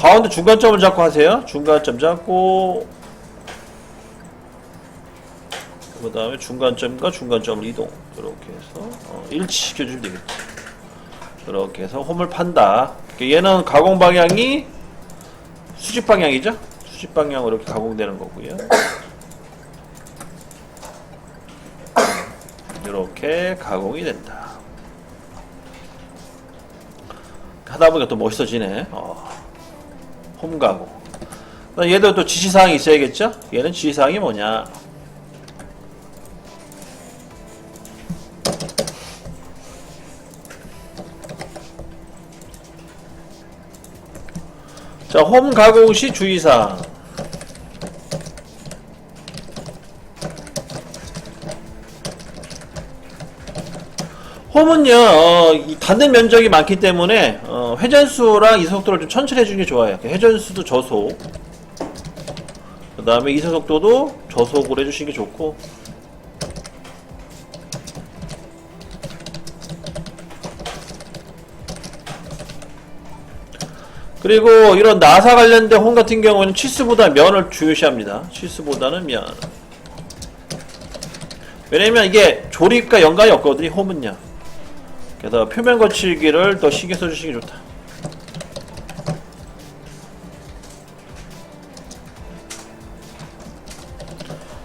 가운데 중간점을 잡고 하세요. 중간점 잡고 그 다음에 중간점과 중간점을 이동. 이렇게 해서 일치시켜주면 되겠지. 이렇게 해서 홈을 판다. 얘는 가공 방향이 수직 방향이죠. 수직 방향으로 이렇게 가공되는 거고요. 이렇게 가공이 된다. 하다 보니까 또 멋있어지네. 홈 가공. 얘도 또 지시사항이 있어야겠죠? 얘는 지시사항이 뭐냐? 자, 홈 가공 시 주의사항. 홈은요, 닿는 면적이 많기 때문에 회전수랑 이속도를 좀 천천히 해주는 게 좋아요. 회전수도 저속, 그 다음에 이속도도 저속으로 해주시는 게 좋고, 그리고 이런 나사 관련된 홈 같은 경우는 치수보다 면을 중요시합니다. 치수보다는 면. 왜냐면 이게 조립과 연관이 없거든요, 홈은요. 그래서 표면 거칠기를 더 신경 써주시기 좋다.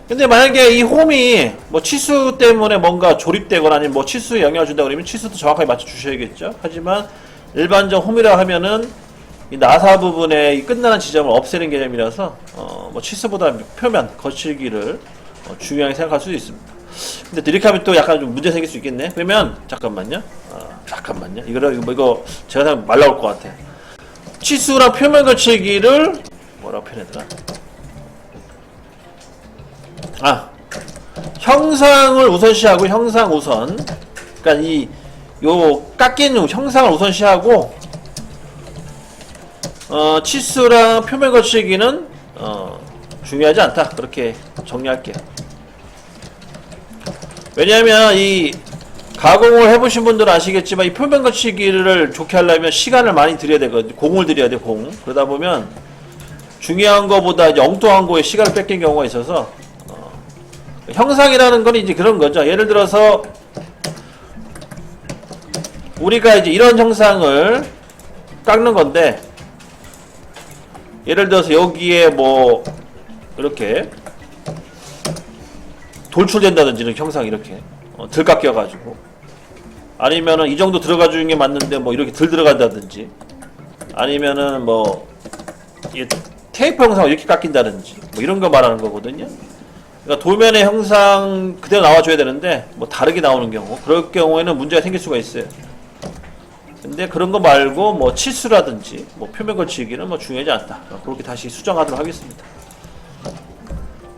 근데 만약에 이 홈이 뭐 치수 때문에 뭔가 조립되거나 아니면 뭐 치수에 영향을 준다 그러면 치수도 정확하게 맞춰 주셔야겠죠. 하지만 일반적 홈이라 하면은 이 나사 부분에 이 끝나는 지점을 없애는 개념이라서 뭐 치수보다 표면 거칠기를 중요하게 생각할 수도 있습니다. 근데 이렇게 하면 또 약간 좀 문제 생길 수 있겠네. 그러면 잠깐만요. 이거 제가 생각 말 나올 것 같아. 치수랑 표면 거칠기를 뭐라고 표현했더라? 형상을 우선시하고 형상 우선. 그러니까 요 깎이는 형상을 우선시하고 치수랑 표면 거칠기는 중요하지 않다. 그렇게 정리할게요. 왜냐하면 이 가공을 해보신 분들은 아시겠지만 이 표면 거치기를 좋게 하려면 시간을 많이 들여야 되거든요. 공을 들여야 돼, 공. 그러다 보면 중요한 거보다 이제 엉뚱한 거에 시간을 뺏긴 경우가 있어서 형상이라는 건 이제 그런 거죠. 예를 들어서 우리가 이제 이런 형상을 깎는 건데 예를 들어서 여기에 뭐 이렇게 돌출된다든지 이런 형상 이렇게 들 깎여가지고 아니면은 이 정도 들어가 주는 게 맞는데 뭐 이렇게 들 들어간다든지 아니면은 뭐 테이프 형상을 이렇게 깎인다든지 뭐 이런 거 말하는 거거든요. 그러니까 도면의 형상 그대로 나와줘야 되는데 뭐 다르게 나오는 경우 그럴 경우에는 문제가 생길 수가 있어요. 근데 그런 거 말고 뭐 치수라든지 뭐 표면 걸치기는 뭐 중요하지 않다. 그렇게 다시 수정하도록 하겠습니다.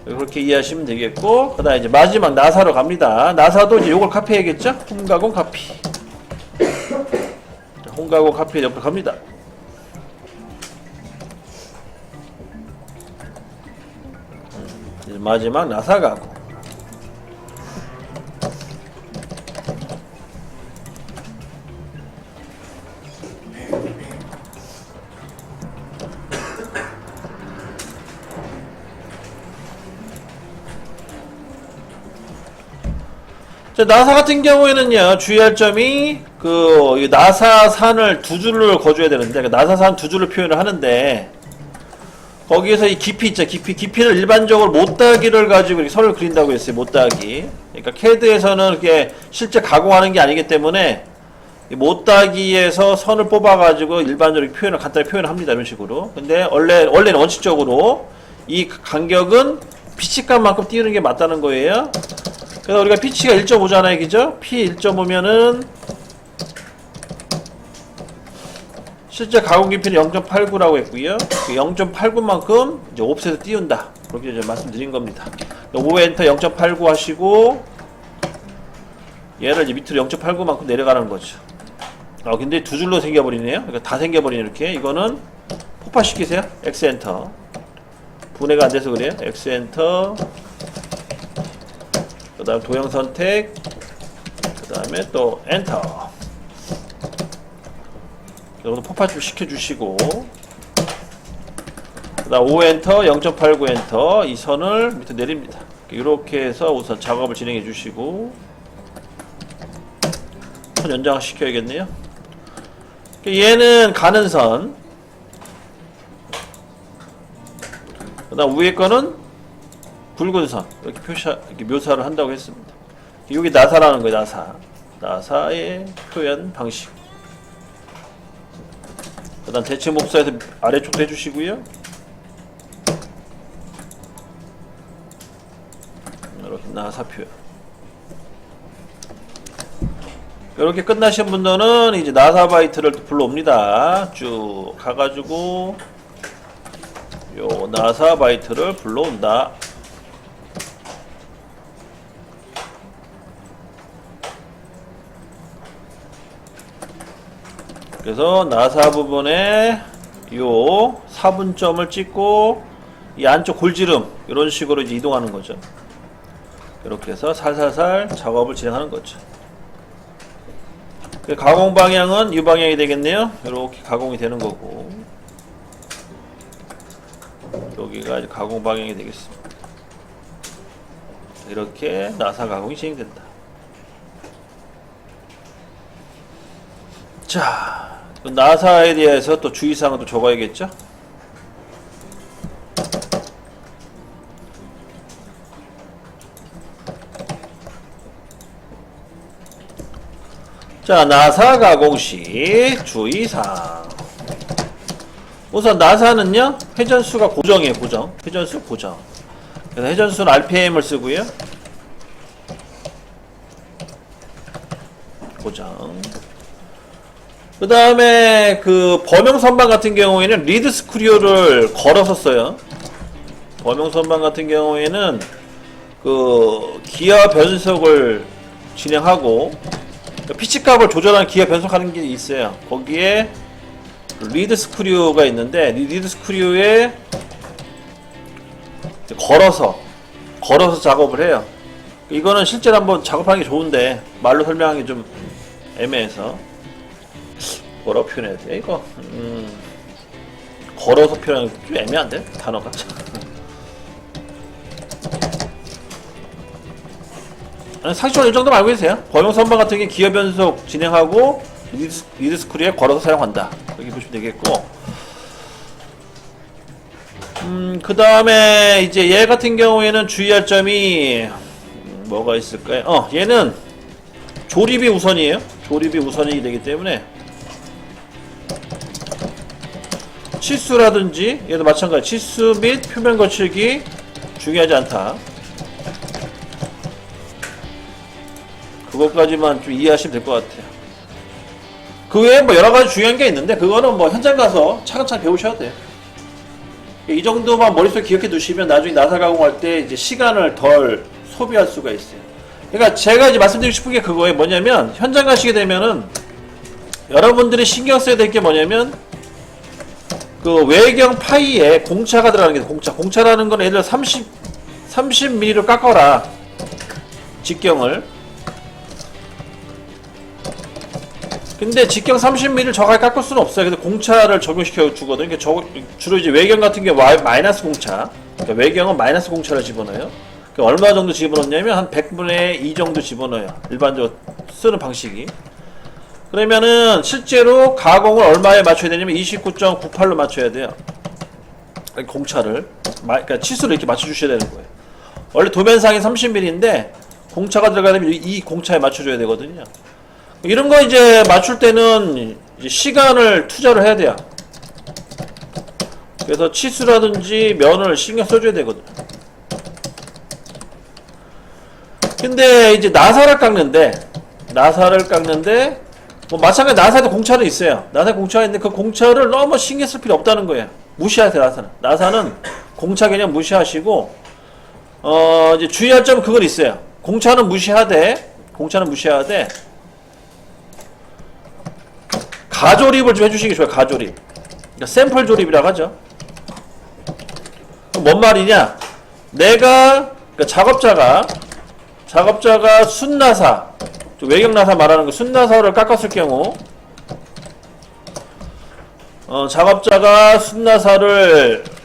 그렇게 이해하시면 되겠고, 그 다음에 이제 마지막 나사로 갑니다. 나사도 이제 요걸 카피해야겠죠? 홈가공 카피. 홈가공 카피 옆으로 갑니다. 이제 마지막 나사 가공. 자, 나사 같은 경우에는요, 주의할 점이, 이 나사산을 두 줄을 거줘야 되는데, 나사산 두 줄을 표현을 하는데, 거기에서 이 깊이 있죠, 깊이는 일반적으로 못따기를 가지고 이렇게 선을 그린다고 했어요, 못따기. 그러니까 CAD에서는 이렇게 실제 가공하는 게 아니기 때문에, 이 못따기에서 선을 뽑아가지고 일반적으로 표현을, 간단히 표현을 합니다, 이런 식으로. 근데 원래는 원칙적으로 이 간격은 피치값만큼 띄우는 게 맞다는 거예요. 그래서 우리가 피치가 1.5잖아요, 그죠? P 1.5면은 실제 가공 깊이는 0.89라고 했고요. 그 0.89만큼 이제 옵셋을 띄운다. 그렇게 이제 말씀드린 겁니다. 5 엔터 0.89 하시고 얘를 이제 밑으로 0.89만큼 내려가는 거죠. 근데 두 줄로 생겨버리네요. 그러니까 다 생겨버리네, 이렇게. 이거는 폭파시키세요. X 엔터. 분해가 안 돼서 그래요. X 엔터. 그 다음 도형 선택, 그 다음에 또 엔터. 이것도 폭파 좀 시켜주시고, 그다음 5엔터, 0.89엔터 이 선을 밑에 내립니다. 이렇게 해서 우선 작업을 진행해 주시고 선 연장시켜야겠네요. 얘는 가는 선, 그다음 위에 거는 굵은 선 이렇게 이렇게 묘사를 한다고 했습니다. 여기 나사라는 거예요. 나사의 표현 방식. 그다음 대체 목사에서 아래쪽도 해주시고요. 이렇게 나사 표현. 이렇게 끝나신 분들은 이제 나사 바이트를 불러옵니다. 쭉 가가지고 요 나사 바이트를 불러온다. 그래서 나사 부분에 요 사분점을 찍고 이 안쪽 골지름 이런 식으로 이제 이동하는 거죠. 이렇게 해서 살살살 작업을 진행하는 거죠. 가공 방향은 이 방향이 되겠네요. 이렇게 가공이 되는 거고 여기가 이제 가공 방향이 되겠습니다. 이렇게 나사 가공이 진행된다. 자, 나사에 대해서 또 주의사항을 또 적어야겠죠? 자, 나사 가공 시 주의사항. 우선 나사는요, 회전수가 고정이에요, 고정. 회전수 고정. 그래서 회전수는 RPM을 쓰고요. 고정. 그 다음에 그 범용 선반 같은 경우에는 리드 스크류를 걸어서 써요. 범용 선반 같은 경우에는 그 기아 변속을 진행하고 피치값을 조절하는 기아 변속하는 게 있어요. 거기에 리드 스크류가 있는데 리드 스크류에 걸어서 작업을 해요. 이거는 실제로 한번 작업하는 게 좋은데 말로 설명하기 좀 애매해서 뭐라고 표현해야 돼 이거? 걸어서 표현하기 좀 애매한데 단어가. 상식적으로 이 정도만 알고 계세요. 범용 선반 같은 게 기어 변속 진행하고 리드 스크류에 걸어서 사용한다. 여기 보시면 되겠고. 그 다음에 이제 얘 같은 경우에는 주의할 점이 뭐가 있을까요? 얘는 조립이 우선이에요. 조립이 우선이 되기 때문에 치수라든지 얘도 마찬가지 치수 및 표면 거칠기 중요하지 않다. 그것까지만 좀 이해하시면 될 것 같아요. 그 외에 뭐 여러가지 중요한 게 있는데 그거는 뭐 현장 가서 차근차근 배우셔야 돼요. 이 정도만 머릿속에 기억해 두시면 나중에 나사 가공할 때 이제 시간을 덜 소비할 수가 있어요. 그러니까 제가 이제 말씀드리고 싶은 게 그거예요. 뭐냐면 현장 가시게 되면은 여러분들이 신경 써야 될 게 뭐냐면 그 외경 파이에 공차가 들어가는 게 공차라는 건 예를 들어 30mm로 깎아라. 직경을. 근데 직경 30mm를 정확하게 깎을 수는 없어요. 근데 공차를 적용시켜 주거든요. 그러니까 주로 이제 외경 같은 게 마이너스 공차. 그러니까 외경은 마이너스 공차를 집어넣어요. 그러니까 얼마 정도 집어넣냐면 한 100분의 2 정도 집어넣어요. 일반적으로 쓰는 방식이. 그러면은 실제로 가공을 얼마에 맞춰야 되냐면 29.98로 맞춰야 돼요. 공차를. 그러니까 치수를 이렇게 맞춰주셔야 되는 거예요. 원래 도면상이 30mm인데 공차가 들어가면 이 공차에 맞춰줘야 되거든요. 이런 거 이제 맞출 때는 이제 시간을 투자를 해야 돼요. 그래서 치수라든지 면을 신경 써줘야 되거든. 근데 이제 나사를 깎는데 뭐 마찬가지 나사에도 공차는 있어요. 나사에 공차가 있는데 그 공차를 너무 신경 쓸 필요 없다는 거예요. 무시하세요. 나사는 공차 개념 무시하시고 이제 주의할 점은 그건 있어요. 공차는 무시하되 가조립을 좀 해주시기 좋아요. 가조립. 그러니까 샘플 조립이라고 하죠. 뭔 말이냐? 내가 그러니까 작업자가 순나사, 외경나사 말하는 거 순나사를 깎았을 경우 작업자가 순나사를